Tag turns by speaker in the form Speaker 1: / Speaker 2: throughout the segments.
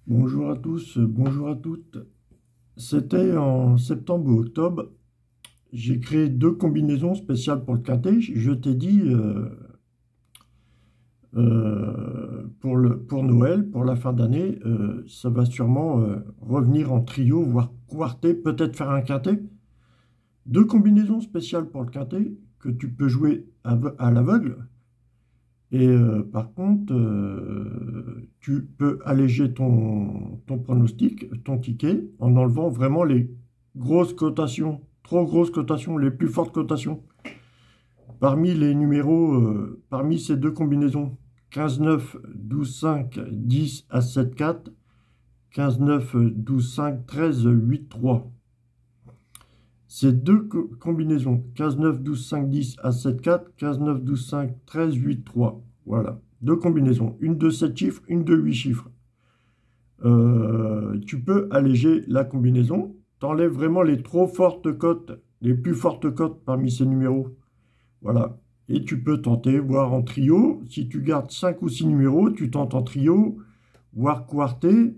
Speaker 1: Bonjour à tous, bonjour à toutes. C'était en septembre ou octobre. J'ai créé deux combinaisons spéciales pour le quintet. Je t'ai dit pour Noël, pour la fin d'année, ça va sûrement revenir en trio, voire quartet, peut-être faire un quintet. Deux combinaisons spéciales pour le quintet que tu peux jouer à l'aveugle. Et par contre, tu peux alléger ton pronostic, ton ticket, en enlevant vraiment les grosses cotations, trop grosses cotations, les plus fortes cotations. Parmi les numéros, parmi ces deux combinaisons, 15-9, 12-5, 10, As-7-4, 15-9, 12-5, 13, 8-3. Ces deux combinaisons, 15-9, 12-5, 10, As-7-4, 15-9, 12-5, 13, 8-3. Voilà, deux combinaisons, une de 7 chiffres, une de 8 chiffres. Tu peux alléger la combinaison, t'enlèves vraiment les trop fortes cotes, les plus fortes cotes parmi ces numéros. Voilà, et tu peux tenter, voir en trio. Si tu gardes 5 ou 6 numéros, tu tentes en trio, voire quartet.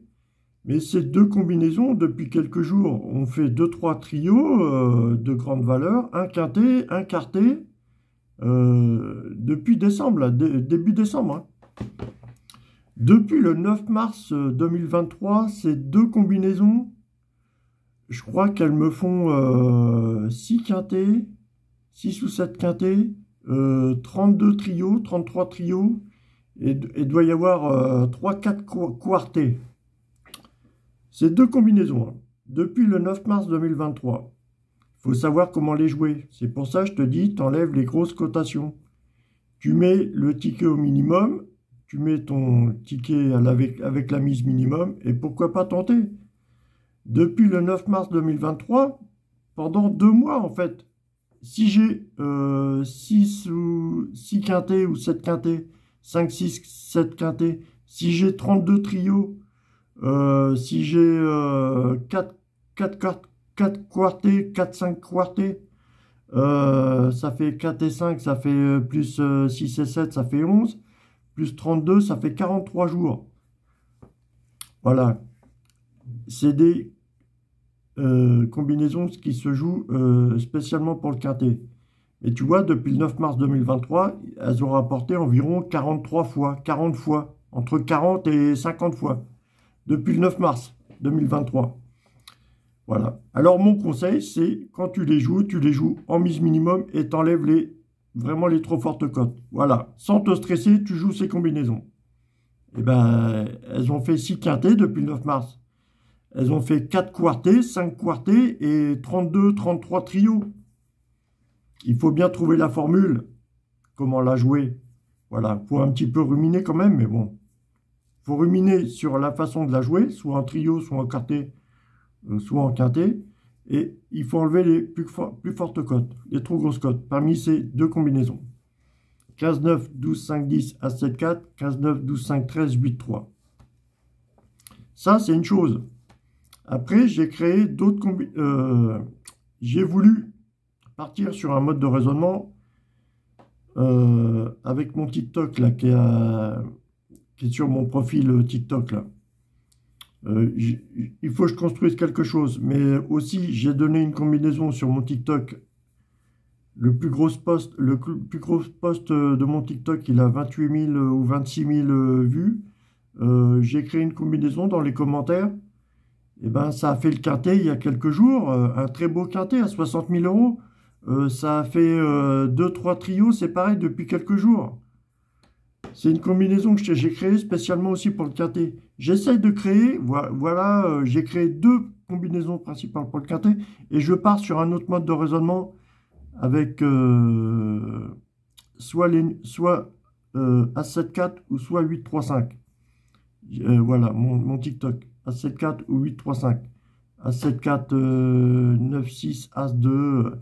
Speaker 1: Mais ces deux combinaisons, depuis quelques jours, on fait 2-3 trios de grande valeur, un quintet, un quartet, depuis décembre, là, début décembre. Hein. Depuis le 9 mars 2023, ces deux combinaisons, je crois qu'elles me font 6 quintets, 6 ou 7 quintets, 32 trios, 33 trios, et il doit y avoir 3-4 quartets. Ces deux combinaisons, hein, depuis le 9 mars 2023. Il faut savoir comment les jouer. C'est pour ça que je te dis, tu enlèves les grosses cotations. Tu mets le ticket au minimum, tu mets ton ticket avec la mise minimum, et pourquoi pas tenter. Depuis le 9 mars 2023, pendant 2 mois en fait, si j'ai 6 quintés ou 7 quintés, 5, 6, 7 quintés, si j'ai 32 trios, si j'ai 4 quartés, 4, 5 quartés, ça fait 4 et 5, ça fait plus 6 et 7, ça fait 11, plus 32, ça fait 43 jours. Voilà. C'est des combinaisons qui se jouent spécialement pour le quintet. Et tu vois, depuis le 9 mars 2023, elles ont rapporté environ 43 fois, 40 fois, entre 40 et 50 fois. Depuis le 9 mars 2023. Voilà. Alors, mon conseil, c'est quand tu les joues en mise minimum et t'enlèves vraiment les trop fortes cotes. Voilà. Sans te stresser, tu joues ces combinaisons. Et ben, elles ont fait 6 quintés depuis le 9 mars. Elles ont fait 4 quartés, 5 quartés et 32, 33 trios. Il faut bien trouver la formule. Comment la jouer. Voilà. Il faut un petit peu ruminer quand même, mais bon. Il faut ruminer sur la façon de la jouer, soit en trio, soit en quartet, soit en quintet. Et il faut enlever les plus fortes cotes, les trop grosses cotes, parmi ces deux combinaisons. 15-9, 12-5, 10, As-7-4, 15-9, 12-5, 13, 8-3. Ça, c'est une chose. Après, j'ai créé d'autres combinaisons. J'ai voulu partir sur un mode de raisonnement avec mon TikTok, là, qui est sur mon profil TikTok, là. Il faut que je construise quelque chose, mais aussi j'ai donné une combinaison sur mon TikTok. Le plus gros post de mon TikTok, il a 28 000 ou 26 000 vues. J'ai créé une combinaison dans les commentaires. Et ben, ça a fait le quintet il y a quelques jours, un très beau quintet à 60 000 euros. Ça a fait 2-3 trios, c'est pareil depuis quelques jours. C'est une combinaison que j'ai créée spécialement aussi pour le quintet. J'essaye de créer, voilà, j'ai créé deux combinaisons principales pour le quintet et je pars sur un autre mode de raisonnement avec soit As-7-4 ou soit 8-3-5. Voilà, mon TikTok, As-7-4 ou 8-3-5. As-7-4, 9-6, As-2,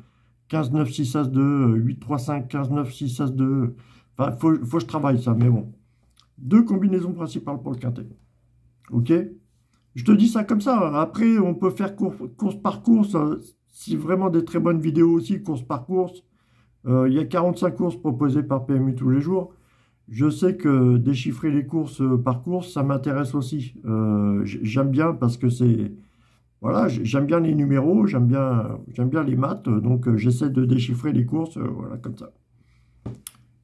Speaker 1: 15-9-6, As-2, 8-3-5, 15-9-6, As-2... Enfin, faut que je travaille ça, mais bon. Deux combinaisons principales pour le quintet. Ok? Je te dis ça comme ça. Après, on peut faire course par course. C'est vraiment des très bonnes vidéos aussi, course par course. Il y a 45 courses proposées par PMU tous les jours. Je sais que déchiffrer les courses par course, ça m'intéresse aussi. J'aime bien parce que c'est... Voilà, j'aime bien les numéros, j'aime bien les maths, donc j'essaie de déchiffrer les courses, voilà, comme ça.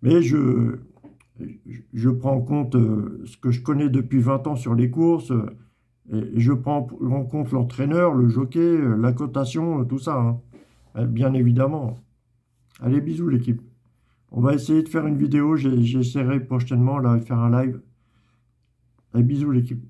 Speaker 1: Mais je prends en compte ce que je connais depuis 20 ans sur les courses, et je prends en compte l'entraîneur, le jockey, la cotation, tout ça, hein. Bien évidemment. Allez, bisous l'équipe. On va essayer de faire une vidéo, j'essaierai prochainement là, de faire un live. Allez, bisous l'équipe.